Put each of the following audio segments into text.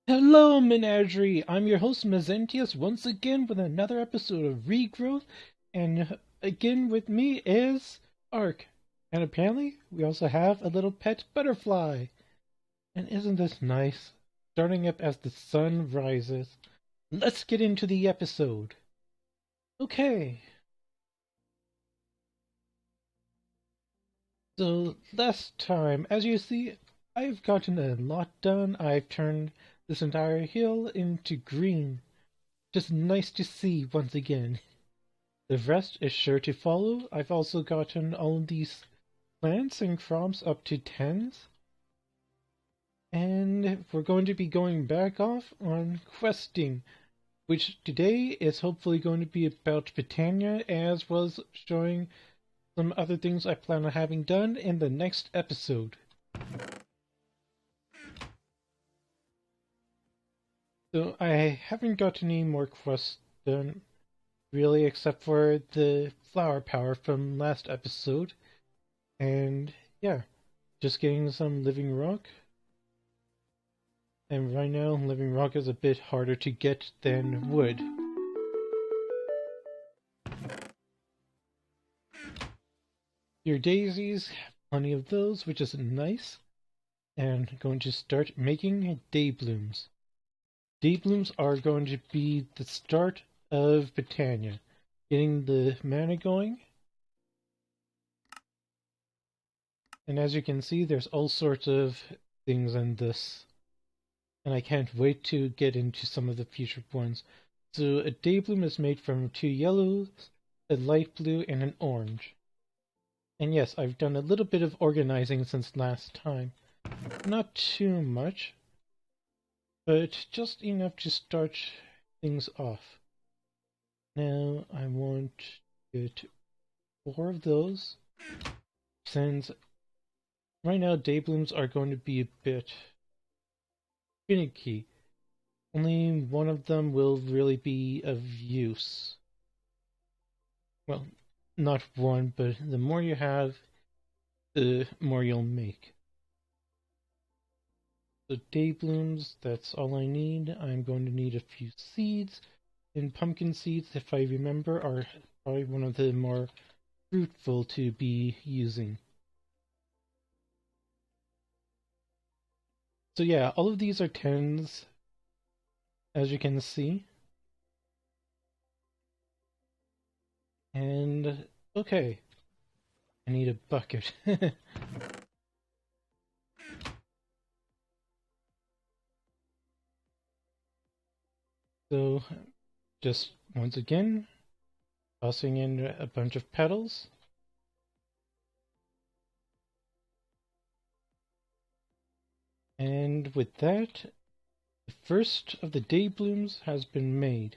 Hello, Menagerie! I'm your host, Mezentius, once again with another episode of Regrowth, and again with me is Ark. And apparently, we also have a little pet butterfly. And isn't this nice? Starting up as the sun rises. Let's get into the episode. Okay. So, last time, as you see, I've gotten a lot done. I've turned this entire hill into green. Just nice to see once again. The rest is sure to follow. I've also gotten all of these plants and crops up to 10s. And we're going to be going back off on questing, which today is hopefully going to be about Britannia, as well as showing some other things I plan on having done in the next episode. So I haven't got any more quests done, really, except for the flower power from last episode. And yeah, just getting some living rock. And right now, living rock is a bit harder to get than wood. Your daisies, plenty of those, which is nice. And going to start making day blooms. Day blooms are going to be the start of Britannia. Getting the mana going. And as you can see, there's all sorts of things in this. And I can't wait to get into some of the future ones. So a day bloom is made from 2 yellows, a light blue, and an orange. And yes, I've done a little bit of organizing since last time. Not too much, but just enough to start things off. Now I want to get 4 of those, since right now day blooms are going to be a bit finicky. Only one of them will really be of use. Well, not one, but the more you have, the more you'll make. So day blooms, that's all I need. I'm going to need a few seeds. And pumpkin seeds, if I remember, are probably one of the more fruitful to be using. So yeah, all of these are 10s, as you can see. And okay, I need a bucket. So just once again, tossing in a bunch of petals. And with that, the first of the day blooms has been made.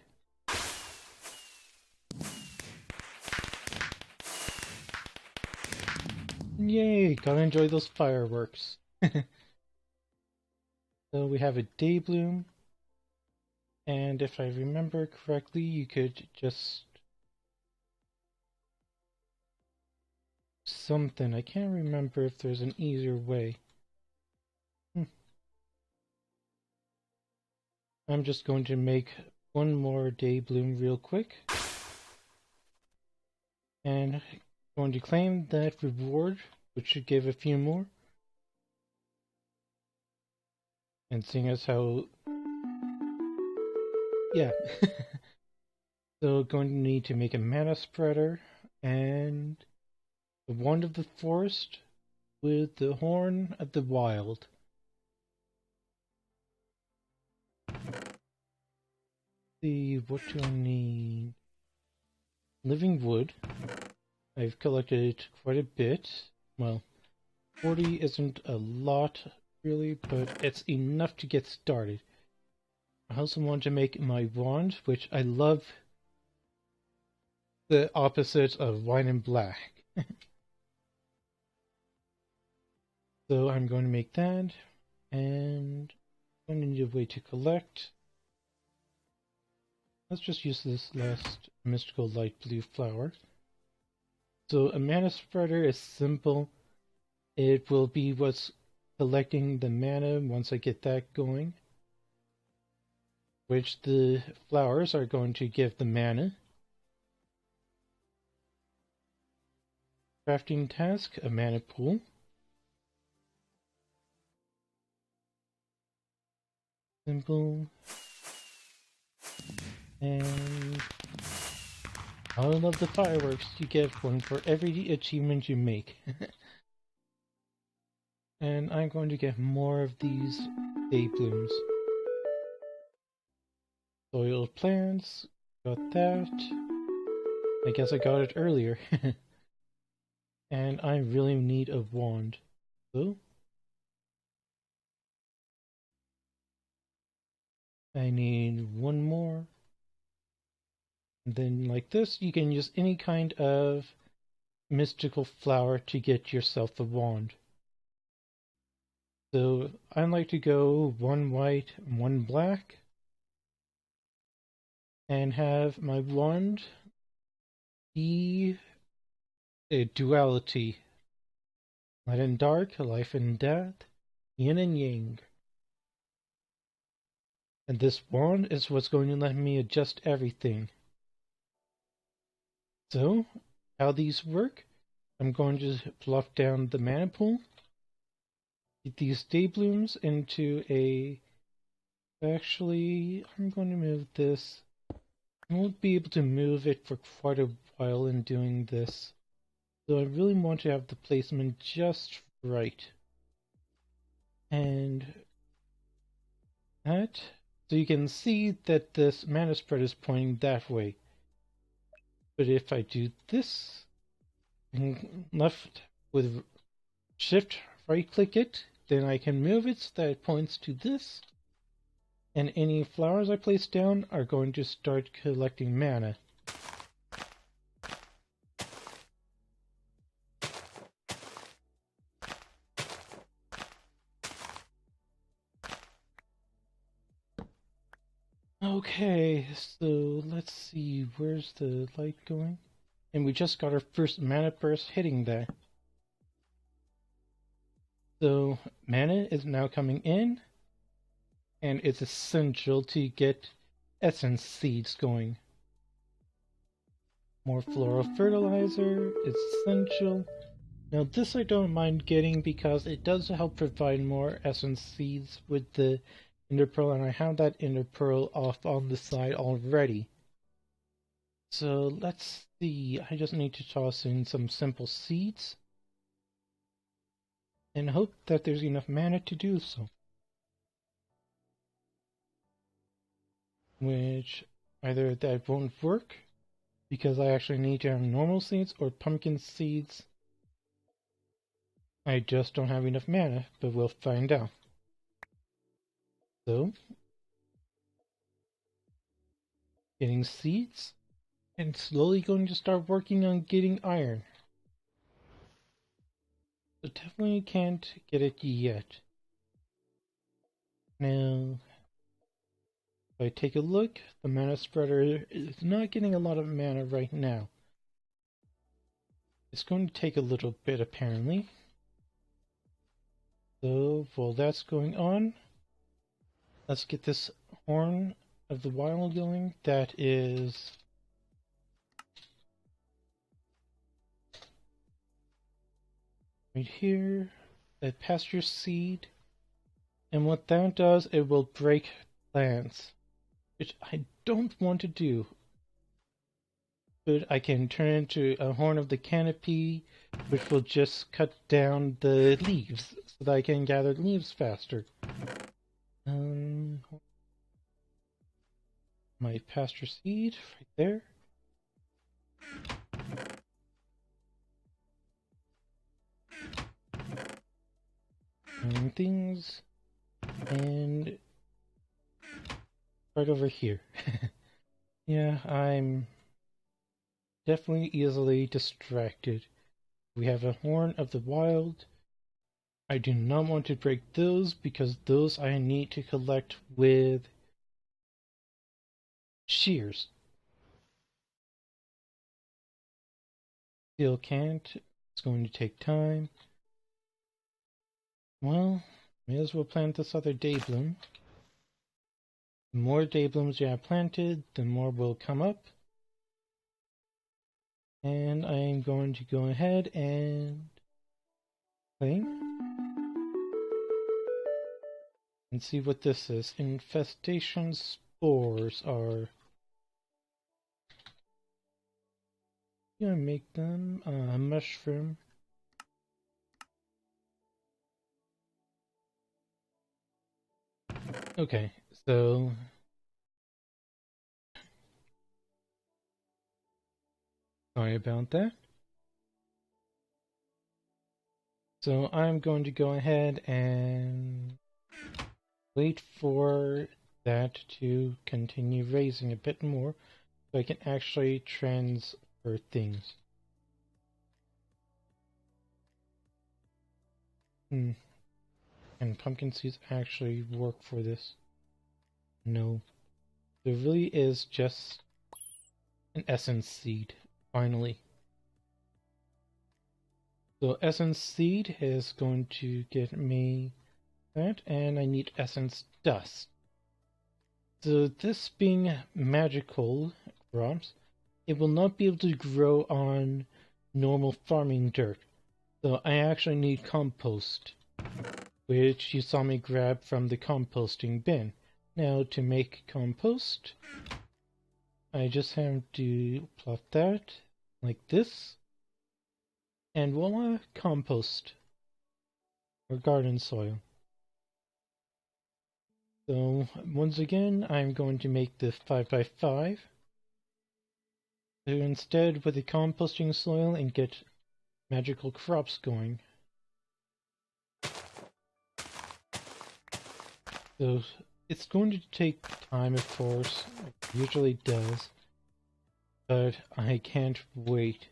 Yay, gotta enjoy those fireworks. So we have a day bloom, and if I remember correctly, you could just something. I can't remember if there's an easier way. I'm just going to make one more day bloom real quick. And going to claim that reward, which should give a few more. And seeing as how... yeah. So going to need to make a mana spreader and the wand of the forest with the horn of the wild. See, what do I need? Living wood. I've collected quite a bit. Well, 40 isn't a lot, really, but it's enough to get started. I also want to make my wand, which I love the opposite of white and black. So I'm going to make that, and I'm going to need a way to collect. Let's just use this last mystical light blue flower. So a mana spreader is simple. It will be what's collecting the mana once I get that going. which the flowers are going to give the mana. Crafting task, a mana pool. Simple. And I love the fireworks. You get one for every achievement you make. And I'm going to get more of these day blooms. Soil plants, got that. I guess I got it earlier. And I really need a wand. So I need one more. And then like this, you can use any kind of mystical flower to get yourself the wand. So I like to go one white and one black. And have my wand be a duality. Light and dark, life and death, yin and yang. And this wand is what's going to let me adjust everything. So, how these work, I'm going to plop down the mana pool, get these day blooms into a... Actually, I'm going to move this. I won't be able to move it for quite a while in doing this. So I really want to have the placement just right. And that, so you can see that this mana spread is pointing that way. But if I do this, and left with shift right click it, then I can move it so that it points to this. And any flowers I place down are going to start collecting mana. Okay, so let's see, where's the light going? And we just got our first mana burst hitting that. So mana is now coming in, and it's essential to get essence seeds going. More floral fertilizer is essential. Now this I don't mind getting because it does help provide more essence seeds with the Ender Pearl, and I have that Ender Pearl off on the side already. So let's see, I just need to toss in some simple seeds and hope that there's enough mana to do so. Which either that won't work because I actually need to have normal seeds or pumpkin seeds. I just don't have enough mana, but we'll find out. So, getting seeds, and slowly going to start working on getting iron. So definitely can't get it yet. Now, if I take a look, the mana spreader is not getting a lot of mana right now. It's going to take a little bit apparently. So while that's going on, let's get this horn of the wild going. That is right here, that pasture seed. And what that does, it will break plants, which I don't want to do. But I can turn it into a horn of the canopy, which will just cut down the leaves so that I can gather leaves faster. My pasture seed right there. And things, and right over here. Yeah, I'm definitely easily distracted. We have a horn of the wild. I do not want to break those because those I need to collect with shears. Still can't. It's going to take time. Well, may as well plant this other day bloom. The more dayblooms you have planted, the more will come up. And I'm going to go ahead and claim and see what this is. Infestation spores are... gonna make them a mushroom. Okay, so sorry about that. So I'm going to go ahead and wait for that to continue raising a bit more so I can actually transfer things. Can pumpkin seeds actually work for this? No. There really is just an essence seed, finally. So essence seed is going to get me that, and I need essence dust. So this being magical crops, it will not be able to grow on normal farming dirt. So I actually need compost, which you saw me grab from the composting bin. Now to make compost, I just have to plot that like this, and voila, compost, or garden soil. So once again, I'm going to make the 5x5. So instead with the composting soil and get magical crops going. So it's going to take time, of course, it usually does, but I can't wait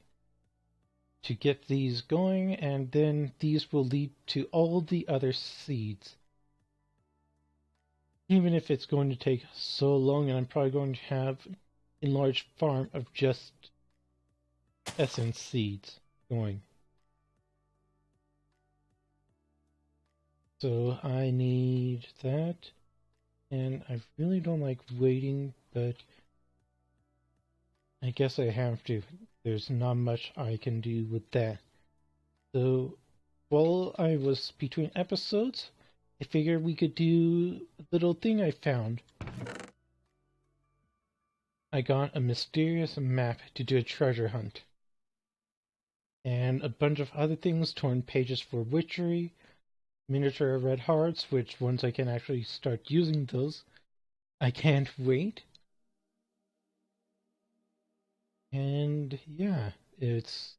to get these going, and then these will lead to all the other seeds. Even if it's going to take so long, and I'm probably going to have a large farm of just essence seeds going. So I need that, and I really don't like waiting, but I guess I have to. There's not much I can do with that. So while I was between episodes, I figured we could do a little thing I found. I got a mysterious map to do a treasure hunt. And a bunch of other things, torn pages for witchery, miniature red hearts, which once I can actually start using those, I can't wait. And yeah, it's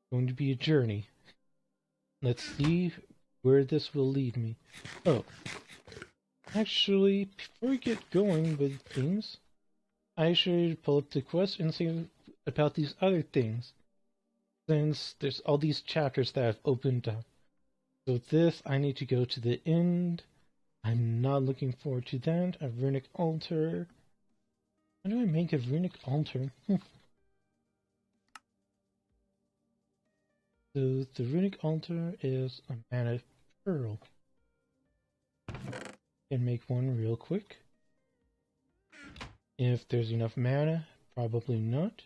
going to be a journey. Let's see where this will lead me. Oh, actually, before we get going with things, I should pull up the quest and see about these other things, since there's all these chapters that I've opened up. So this, I need to go to the end. I'm not looking forward to that. A runic altar. How do I make a runic altar? So the runic altar is a mana pearl. Can make one real quick. If there's enough mana, probably not.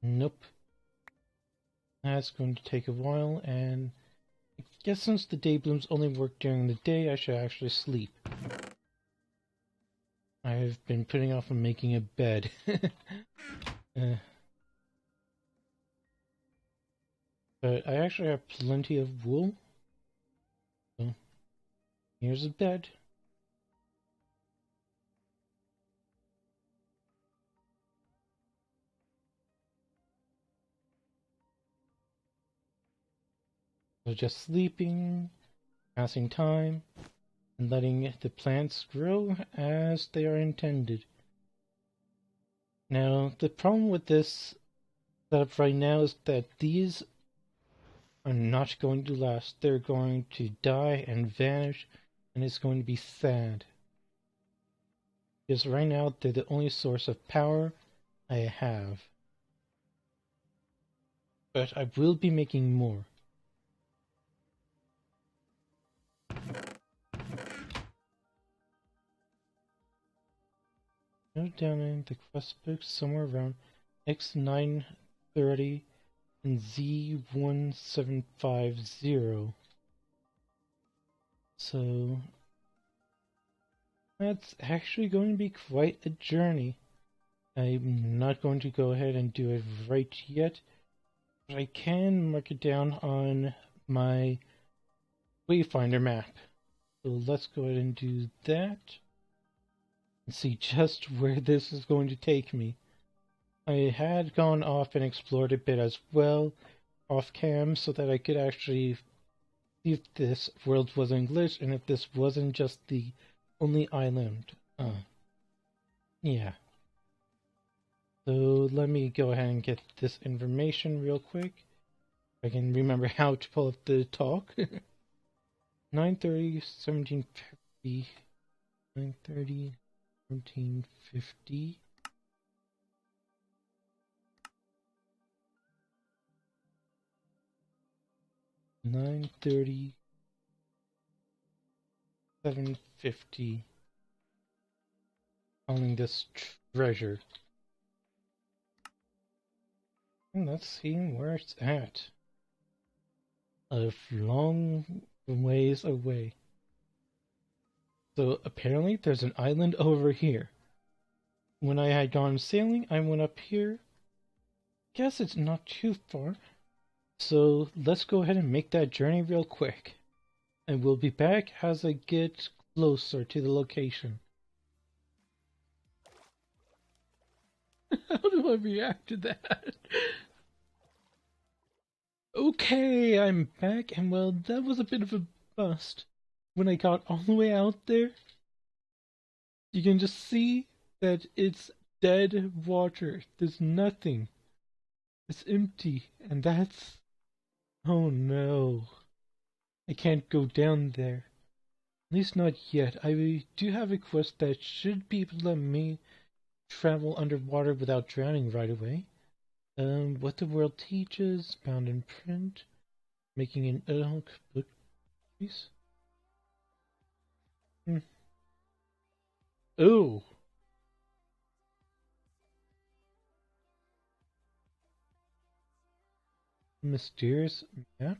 Nope. That's going to take a while, and I guess since the day blooms only work during the day, I should actually sleep. I've been putting off on making a bed. But I actually have plenty of wool. So here's a bed. So just sleeping, passing time, and letting the plants grow as they are intended. Now, the problem with this setup right now is that these are not going to last. They're going to die and vanish, and it's going to be sad. Because right now, they're the only source of power I have. but I will be making more. Note down in the quest book somewhere around X930 and Z1750. So that's actually going to be quite a journey. I'm not going to go ahead and do it right yet, but I can mark it down on my Wayfinder map. So let's go ahead and do that and see just where this is going to take me. I had gone off and explored a bit as well, off cam, so that I could actually see if this world wasn't glitched and if this wasn't just the only island. Yeah. So let me go ahead and get this information real quick. I can remember how to pull up the talk. 930, 1750. 930, 1750. 930, 750. Calling this treasure. And let's see where it's at. A long ways away. So apparently there's an island over here. When I had gone sailing, I went up here. Guess it's not too far. So let's go ahead and make that journey real quick. And we'll be back as I get closer to the location. How do I react to that? Okay, I'm back, and well, that was a bit of a bust. When I got all the way out there, you can just see that it's dead water. There's nothing. It's empty, and that's... Oh no. I can't go down there. At least not yet. I do have a quest that should be able to let me travel underwater without drowning right away. What the world teaches, bound in print, making an ad hoc book piece. Oh! Mysterious map?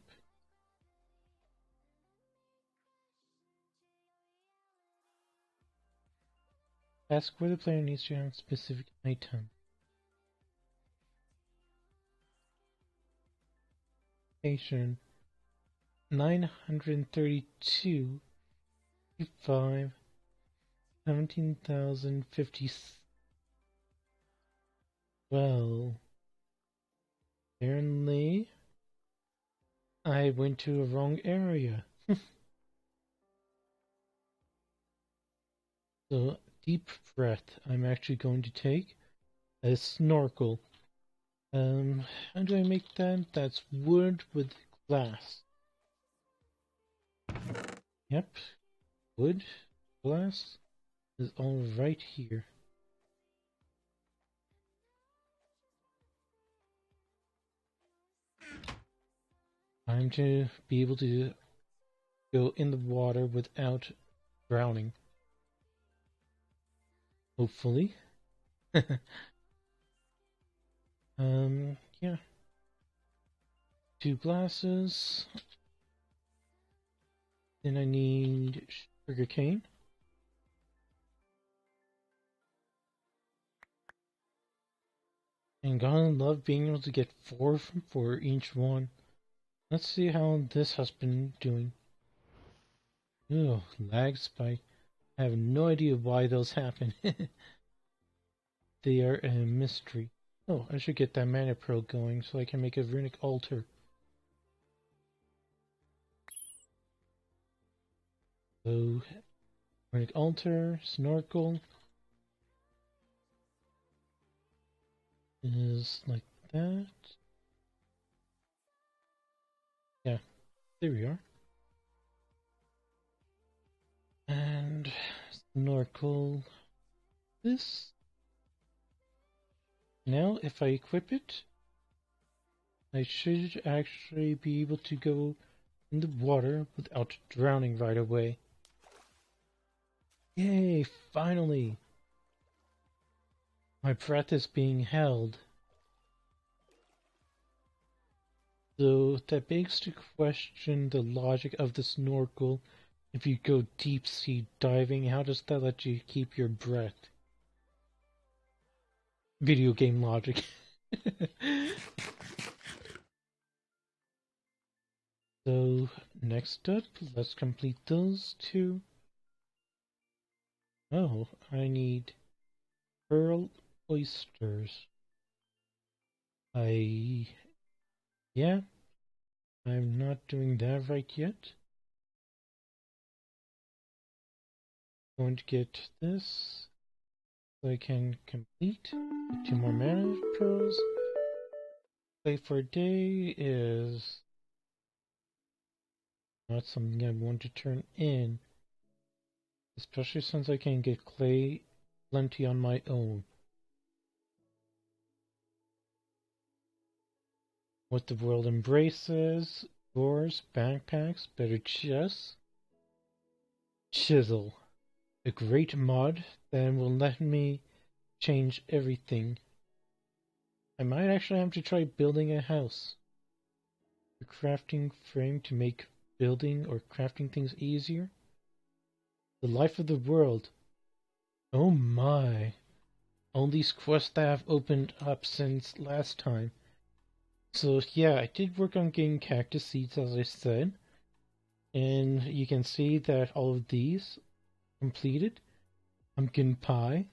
Ask where the player needs to have specific item. Station 932 5 17,050. Well, apparently I went to a wrong area. So, deep breath. I'm actually going to take a snorkel. How do I make that? That's wood with glass. Yep, wood, glass is all right here. Time to be able to go in the water without drowning. Hopefully. Yeah. 2 glasses. Then I need sugarcane. And gotta love being able to get 4 for each one. Let's see how this has been doing. Oh, lag spike. I have no idea why those happen. They are a mystery. Oh, I should get that mana pearl going so I can make a runic altar. So, runic altar, snorkel is like that. Yeah, there we are. And snorkel this. Now, if I equip it, I should actually be able to go in the water without drowning right away. Yay, finally! My breath is being held. So that begs to question the logic of the snorkel. If you go deep sea diving, how does that let you keep your breath? Video game logic. So, next up, let's complete those two. Oh, I need pearl oysters. Yeah, I'm not doing that right yet. Going to get this so I can complete 2 more mana pearls. Play for a day is not something I want to turn in, especially since I can get clay plenty on my own. What the world embraces, drawers, backpacks, better chests, chisel. A great mod that will let me change everything. I might actually have to try building a house. A crafting frame to make building or crafting things easier. The life of the world. Oh my. All these quests that have opened up since last time. So yeah, I did work on getting cactus seeds as I said. And you can see that all of these completed. Pumpkin pie,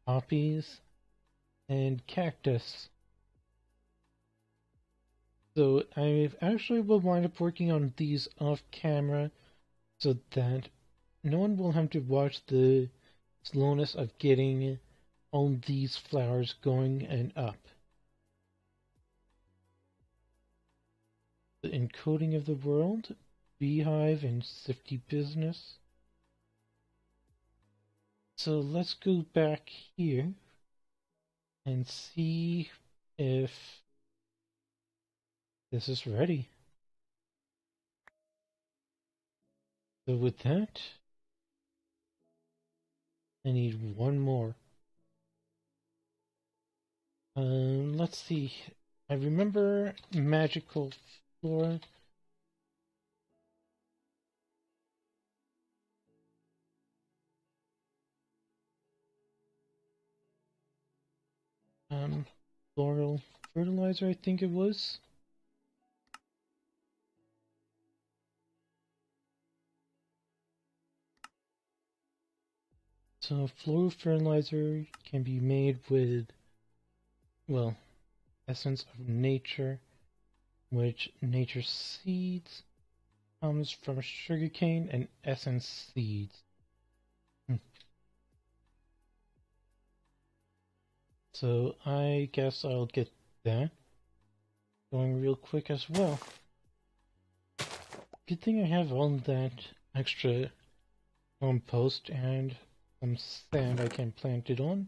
poppies, and cactus. So I actually will wind up working on these off camera so that no one will have to watch the slowness of getting all these flowers going and up. The encoding of the world, beehive and sifty business. So let's go back here and see if this is ready. So with that, I need one more. Let's see. I remember magical flora. Floral fertilizer, I think it was. So floral fertilizer can be made with, well, essence of nature, which nature seeds comes from sugarcane and essence seeds. So I guess I'll get that going real quick as well. Good thing I have all that extra compost and some sand I can plant it on.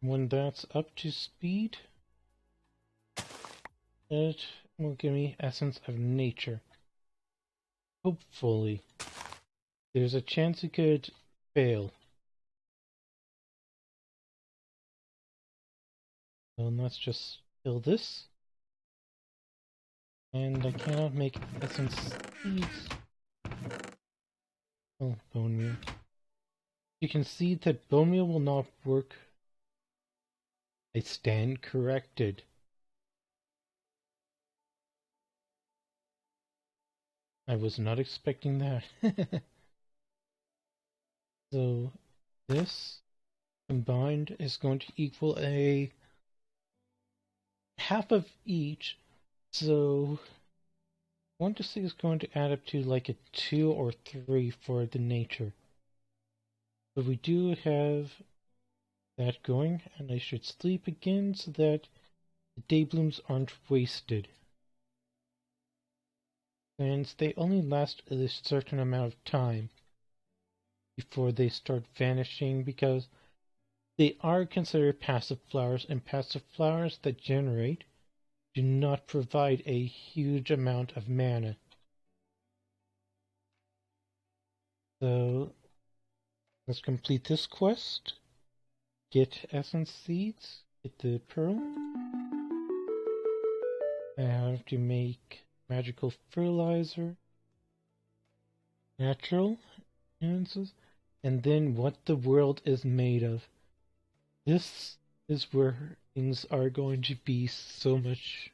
When that's up to speed, it will give me essence of nature. Hopefully. There's a chance it could fail. So let's just kill this. And I cannot make essence seeds. Oh, bone meal. You can see that bone meal will not work. I stand corrected. I was not expecting that. So this combined is going to equal a half of each. So 1 to 6 is going to add up to like a 2 or 3 for the nature. But we do have that going, and I should sleep again so that the day blooms aren't wasted. Since they only last a certain amount of time. before they start vanishing, because they are considered passive flowers, and passive flowers that generate do not provide a huge amount of mana. So let's complete this quest. Get essence seeds, get the pearl. I have to make magical fertilizer, natural nuances, and then what the world is made of. This is where things are going to be so much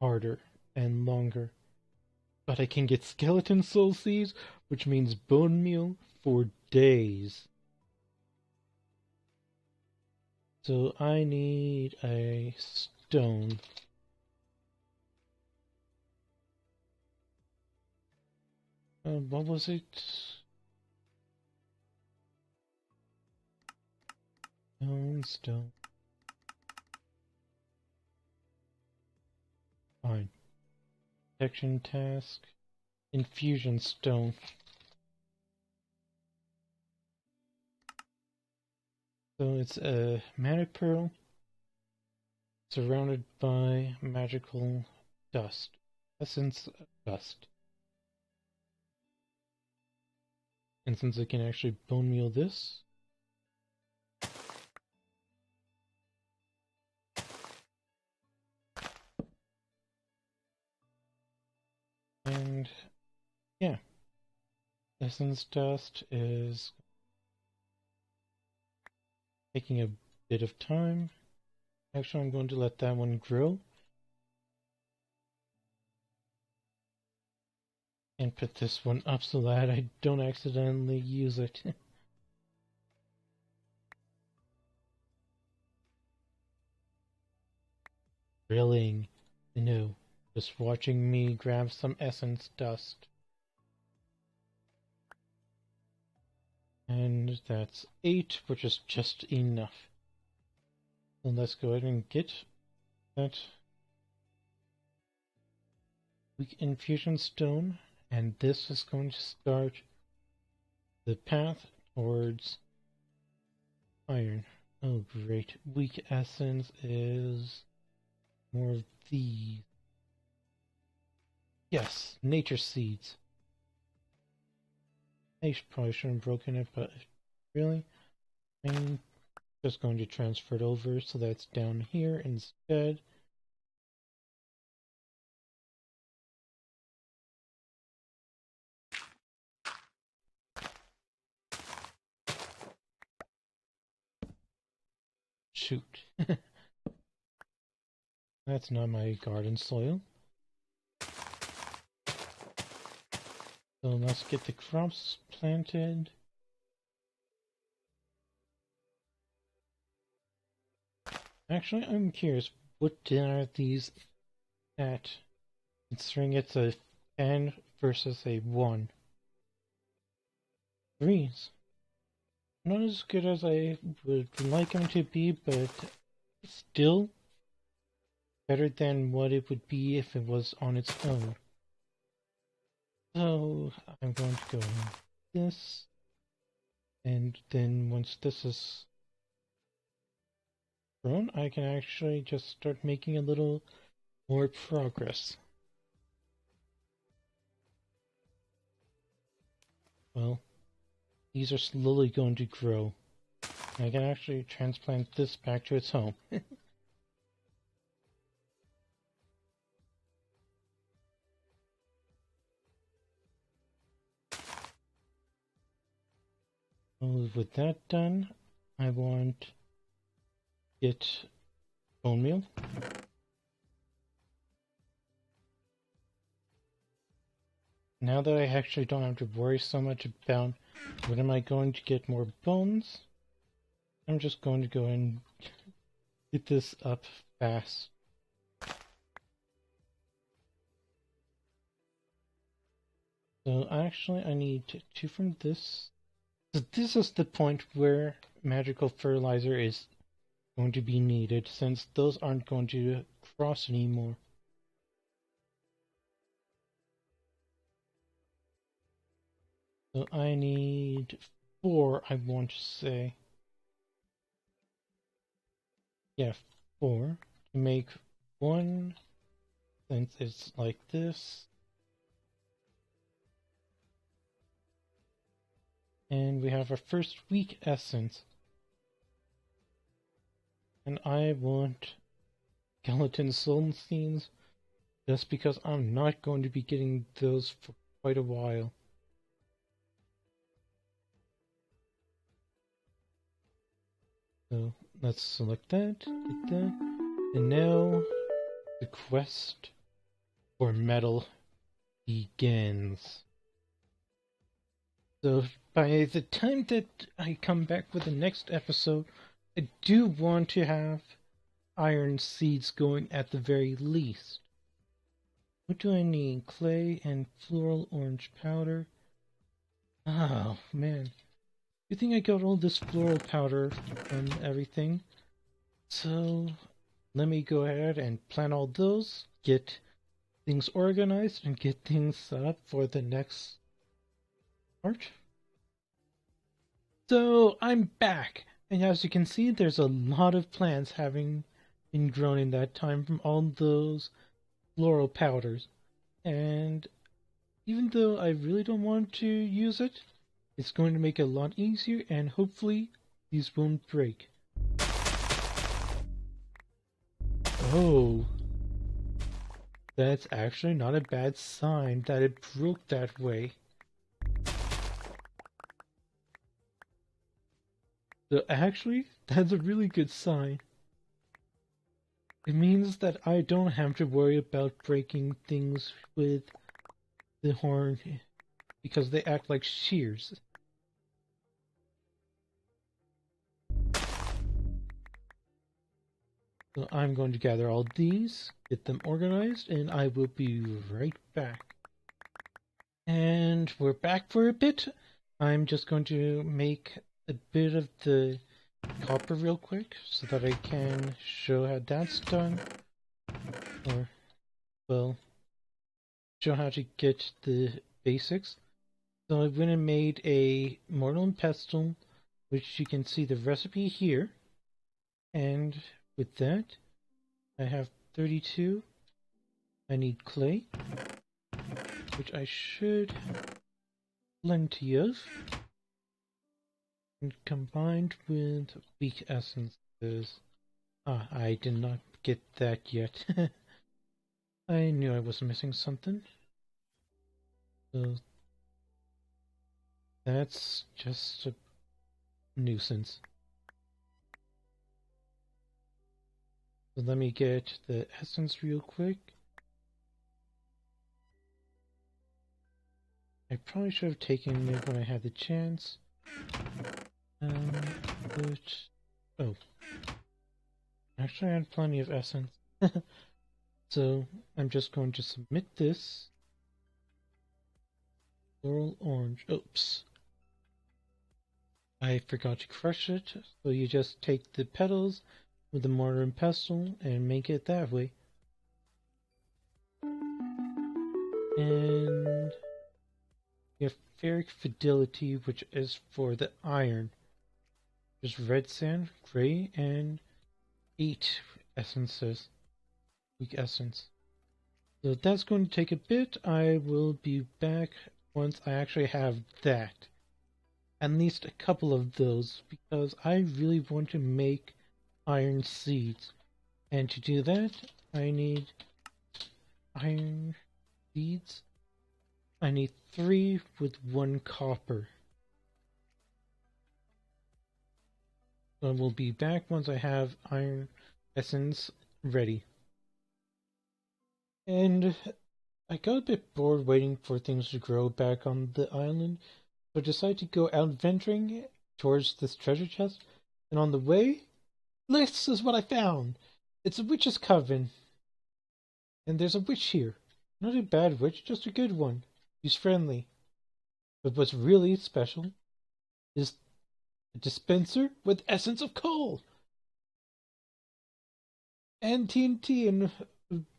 harder and longer. But I can get skeleton soul seeds, which means bone meal for days. So I need a stone. What was it? Stone. Fine. Protection task. Infusion stone. So it's a mana pearl surrounded by magical dust. Essence dust. And since I can actually bone meal this, and yeah, essence dust is taking a bit of time. Actually, I'm going to let that one grow. And put this one up so that I don't accidentally use it. Drilling. No. Just watching me grab some essence dust. And that's 8, which is just enough. So let's go ahead and get that weak infusion stone. And this is going to start the path towards iron. Oh great. Weak essence is more of these. Yes, nature seeds. I probably shouldn't have broken it, but really? I'm just going to transfer it over so that's down here instead. Shoot. That's not my garden soil. So let's get the crops planted. Actually, I'm curious, what are these at? Considering it's a 10 versus a 1. 3s. Not as good as I would like them to be, but still better than what it would be if it was on its own. So I'm going to go like this, and then once this is grown, I can actually just start making a little more progress. Well, these are slowly going to grow. I can actually transplant this back to its home. Well, with that done, I want to get bone meal. Now that I actually don't have to worry so much about when am I going to get more bones, I'm just going to go and get this up fast. So actually I need 2 from this. So this is the point where magical fertilizer is going to be needed, since those aren't going to cross anymore. So I need 4, I want to say. Yeah, 4 to make 1, since it's like this. And we have our first weak essence. And I want skeleton soul scenes, just because I'm not going to be getting those for quite a while. So let's select that, get that, and now the quest for metal begins. So by the time that I come back with the next episode, I do want to have iron seeds going at the very least. What do I need? Clay and floral orange powder. Oh man. You think I got all this floral powder and everything? So let me go ahead and plant all those, get things organized, and get things set up for the next part. So I'm back, and as you can see, there's a lot of plants having been grown in that time from all those floral powders. And even though I really don't want to use it, it's going to make it a lot easier, and hopefully these won't break. Oh, that's actually not a bad sign that it broke that way. So actually, that's a really good sign. It means that I don't have to worry about breaking things with the horn because they act like shears. So I'm going to gather all these, get them organized, and I will be right back. And we're back for a bit. I'm just going to make a bit of the copper real quick so that I can show how that's done. Or, well, show how to get the basics. So I went and made a mortar and pestle, which you can see the recipe here. And with that, I have 32. I need clay, which I should have plenty of. And combined with weak essences. Ah, I did not get that yet. I knew I was missing something. So that's just a nuisance. So let me get the essence real quick. I probably should have taken it when I had the chance. But oh, actually I had plenty of essence. So I'm just going to submit this. Floral orange. Oops. I forgot to crush it, so you just take the petals with the mortar and pestle and make it that way. And you have ferric fidelity, which is for the iron. Just red sand, gray, and 8 essences. Weak essence. So that's going to take a bit. I will be back once I actually have that. At least a couple of those, because I really want to make iron seeds. And to do that, I need iron seeds. I need 3 with 1 copper. So we'll be back once I have iron essence ready. And I got a bit bored waiting for things to grow back on the island, so I decided to go out venturing towards this treasure chest. And on the way, this is what I found! It's a witch's coven. And there's a witch here. Not a bad witch, just a good one. She's friendly. But what's really special is a dispenser with essence of coal! And TNT and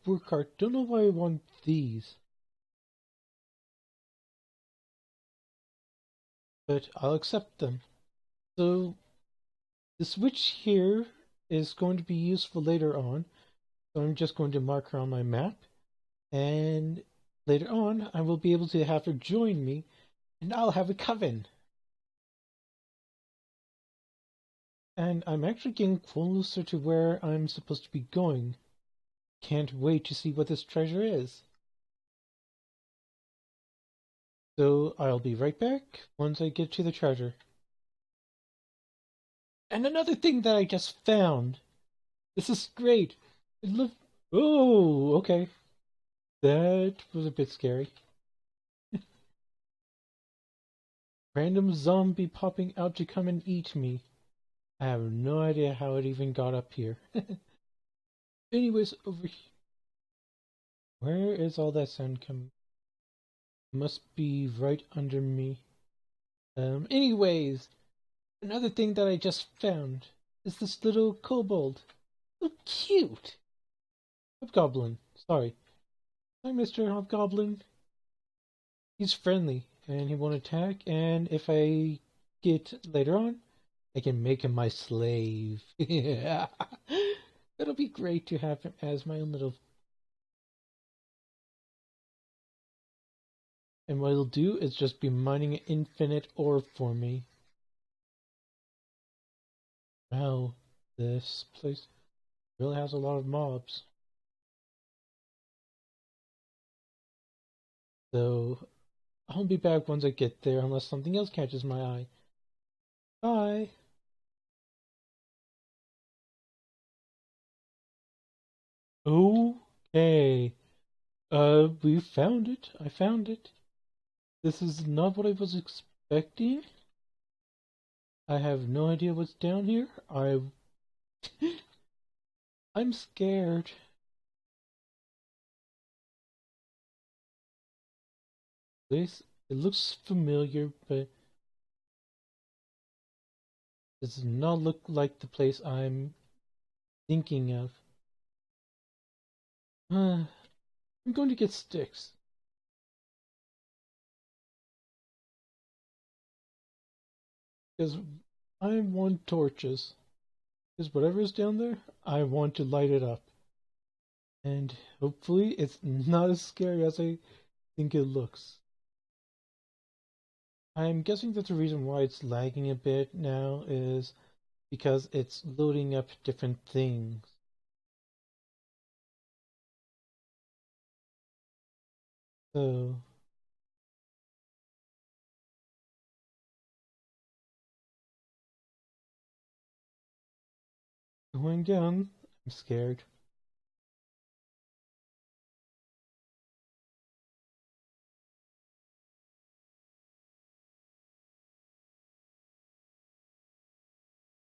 Burkhardt. Don't know why I want these. but I'll accept them. So the switch here is going to be useful later on, so I'm just going to mark her on my map, and later on I will be able to have her join me, and I'll have a coven. And I'm actually getting closer to where I'm supposed to be going. Can't wait to see what this treasure is. So I'll be right back once I get to the treasure. And another thing that I just found. This is great. Look. Oh, okay. That was a bit scary. Random zombie popping out to come and eat me. I have no idea how it even got up here. Anyways, over here. Where is all that sound coming? Must be right under me. Anyways, another thing that I just found is this little kobold. So cute! Hobgoblin. Sorry. Hi, Mr. Hobgoblin. He's friendly, and he won't attack, and if I get later on, I can make him my slave. It'll be great to have him as my own little... And what he'll do is just be mining an infinite ore for me. Wow, this place really has a lot of mobs. So, I'll be back once I get there, unless something else catches my eye. Bye! Okay. We found it. I found it. This is not what I was expecting. I have no idea what's down here. I'm scared. This it looks familiar, but does not look like the place I'm thinking of. I'm going to get sticks. Because I want torches. Because whatever is down there, I want to light it up. And hopefully it's not as scary as I think it looks. I'm guessing that the reason why it's lagging a bit now is because it's loading up different things. So going down, I'm scared.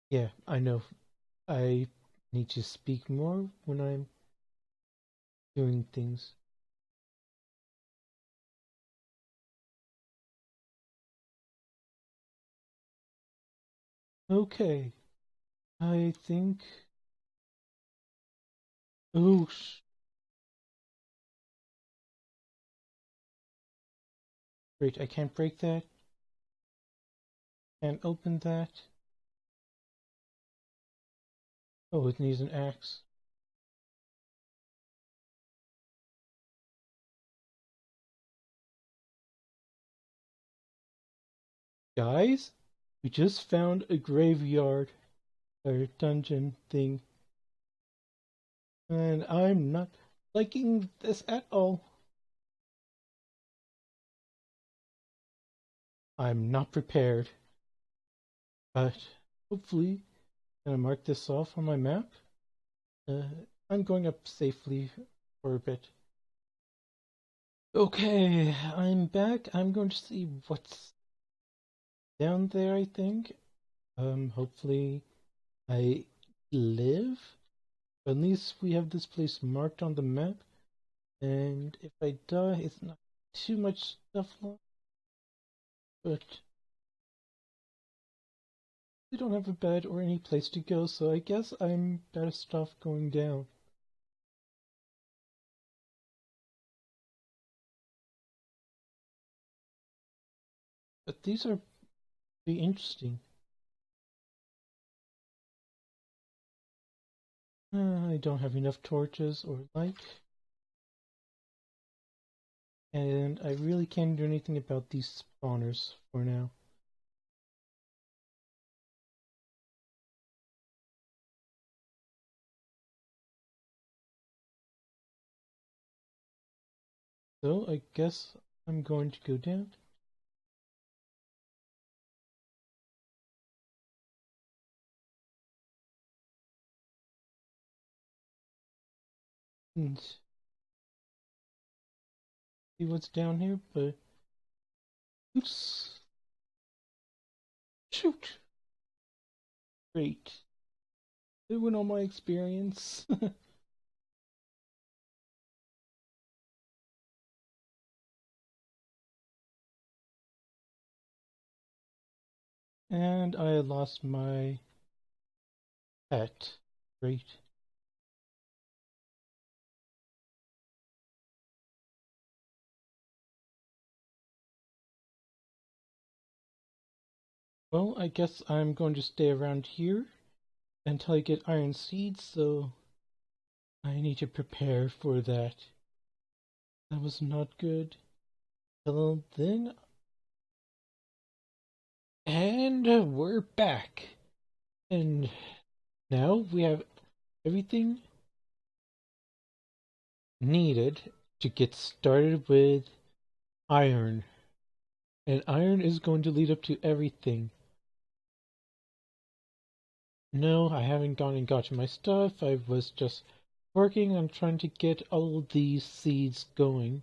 Yeah, I know. I need to speak more when I'm doing things. Okay, I think. Oh, great! I can't break that. Can't open that. Oh, it needs an axe. Guys, we just found a graveyard, or dungeon thing, and I'm not liking this at all. I'm not prepared, but hopefully, I'm gonna mark this off on my map. I'm going up safely for a bit. Okay, I'm back. I'm going to see what's down there, I think. Hopefully I live. At least we have this place marked on the map. And if I die, it's not too much stuff left. But we don't have a bed or any place to go, so I guess I'm best off going down. But these are Be interesting. I don't have enough torches or light. And I really can't do anything about these spawners for now. So I guess I'm going to go down. And see what's down here, but oops. Shoot. Great. Doing all my experience. And I lost my pet. Great. Well, I guess I'm going to stay around here until I get iron seeds, so I need to prepare for that. That was not good. Well, then. And we're back. And now we have everything needed to get started with iron. And iron is going to lead up to everything. No, I haven't gone and gotten my stuff. I was just working on trying to get all these seeds going.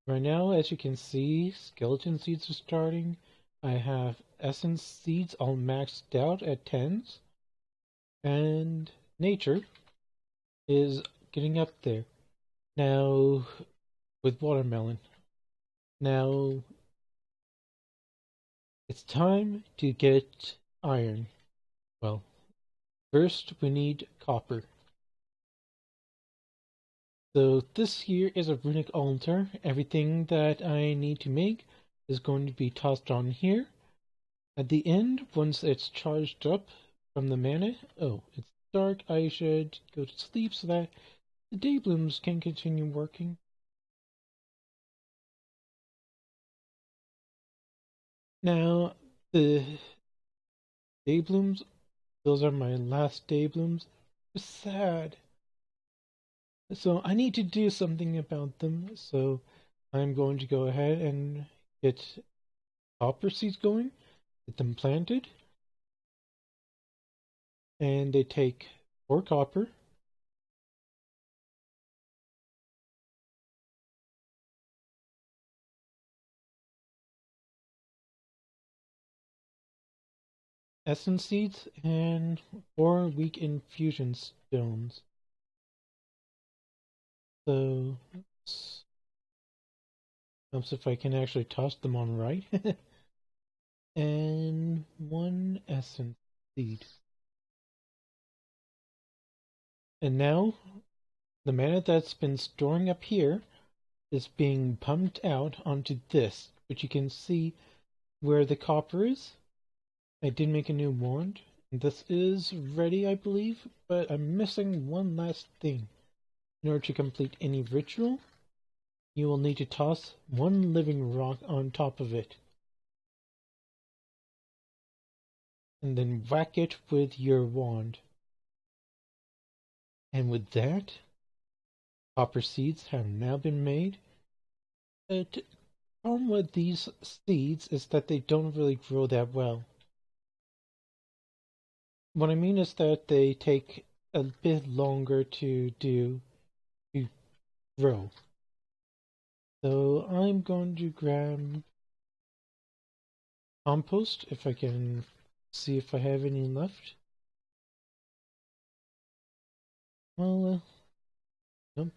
Right now, as you can see, skeleton seeds are starting. I have essence seeds all maxed out at 10s. And nature is getting up there. Now, with watermelon. Now, it's time to get iron. Well, first we need copper. So this here is a runic altar. Everything that I need to make is going to be tossed on here. At the end, once it's charged up from the mana, oh, it's dark, I should go to sleep so that the day blooms can continue working. Now, the day blooms, those are my last day blooms. It's sad. So I need to do something about them, so I'm going to go ahead and get copper seeds going, get them planted, and they take 4 copper, essence seeds, and 4 weak infusion stones. So, helps if I can actually toss them on right. And 1 essence seed. And now, the mana that's been storing up here is being pumped out onto this, which you can see where the copper is. I did make a new wand. This is ready, I believe, but I'm missing one last thing. In order to complete any ritual, you will need to toss 1 living rock on top of it. And then whack it with your wand. And with that, copper seeds have now been made. The problem with these seeds is that they don't really grow that well. What I mean is that they take a bit longer to grow. So I'm going to grab compost if I can see if I have any left. Well, nope.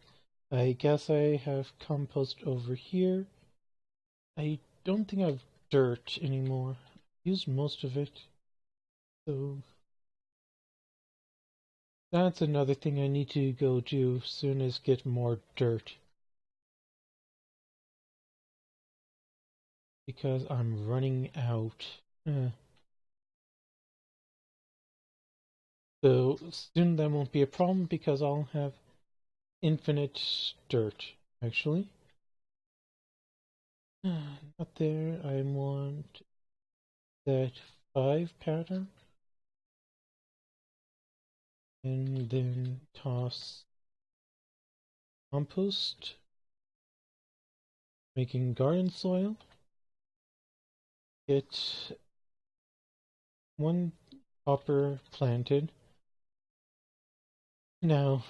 I guess I have compost over here. I don't think I have dirt anymore. I used most of it. So that's another thing I need to go do soon as get more dirt. Because I'm running out. So soon that won't be a problem because I'll have infinite dirt, actually. Not there. I want that 5 pattern. And then toss compost, making garden soil. Get 1 copper planted. Now,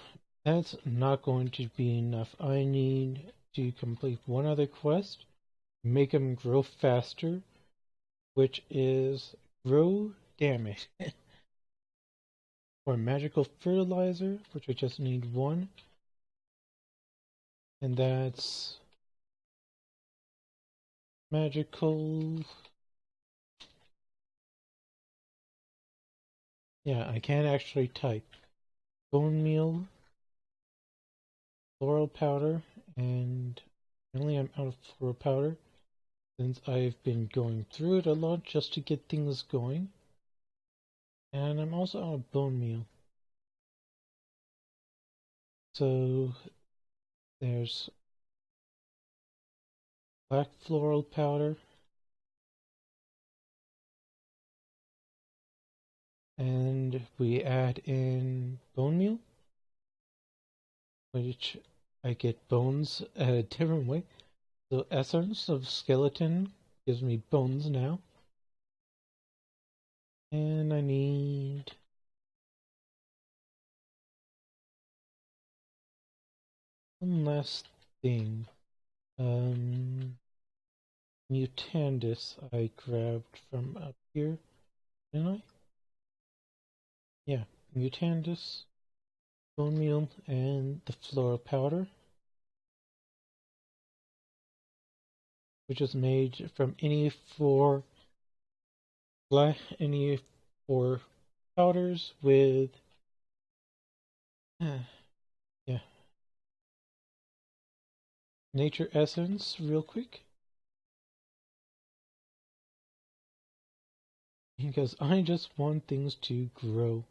that's not going to be enough. I need to complete one other quest, make them grow faster, which is grow damage. Or magical fertilizer, which I just need 1. And that's magical. Yeah, I can't actually type. Bone meal, floral powder, and apparently I'm out of floral powder since I've been going through it a lot just to get things going. And I'm also out of bone meal. So there's black floral powder, and we add in bone meal, which I get bones a different way. So essence of skeleton gives me bones now. And I need one last thing. Mutandis I grabbed from up here, didn't I? Yeah, Mutandis, bone meal, and the floral powder, which is made from any 4 powders with yeah, nature essence real quick. Because I just want things to grow.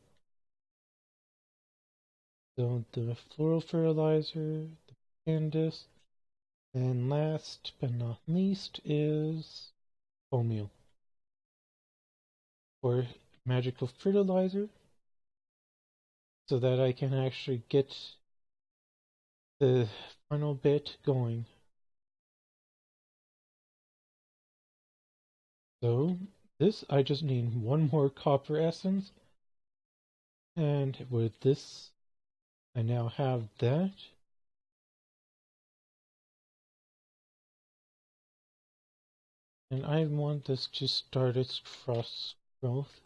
So the floral fertilizer, the Candice, and last but not least is bone meal. Or magical fertilizer, so that I can actually get the final bit going. So this, I just need 1 more copper essence, and with this I now have that. And I want this to start its cross growth.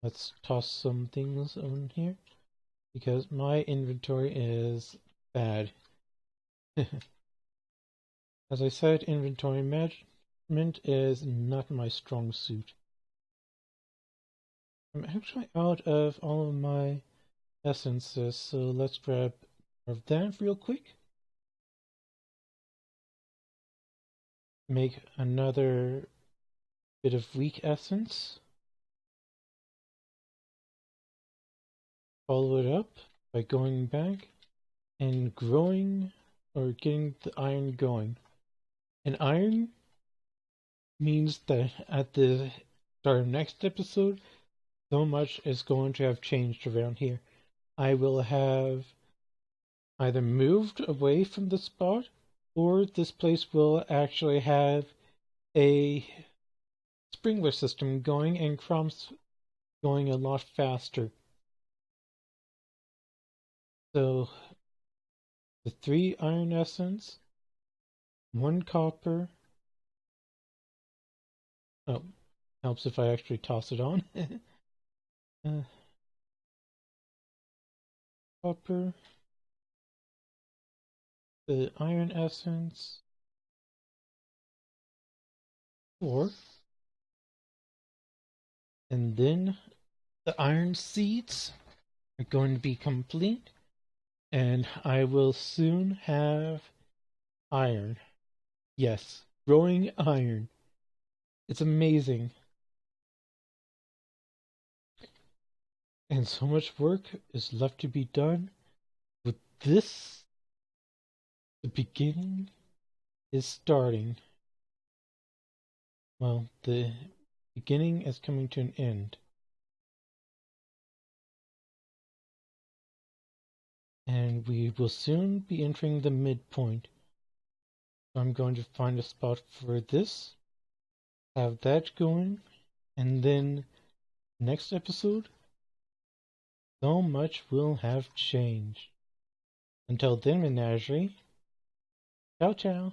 Let's toss some things on here, because my inventory is bad. As I said, inventory management is not my strong suit. I'm actually out of all of my essences, so let's grab more of that real quick. Make another bit of weak essence. Follow it up by going back and growing or getting the iron going. And iron means that at the start of next episode, so much is going to have changed around here. I will have either moved away from the spot, or this place will actually have a sprinkler system going and crops going a lot faster. So the 3 iron essence, 1 copper. Oh, helps if I actually toss it on. Copper, the iron essence, 4, and then the iron seeds are going to be complete, and I will soon have iron. Yes, growing iron. It's amazing. And so much work is left to be done. With this, the beginning is starting. Well, the beginning is coming to an end. And we will soon be entering the midpoint. So I'm going to find a spot for this, have that going, and then next episode, so much will have changed. Until then, Menagerie, ciao ciao.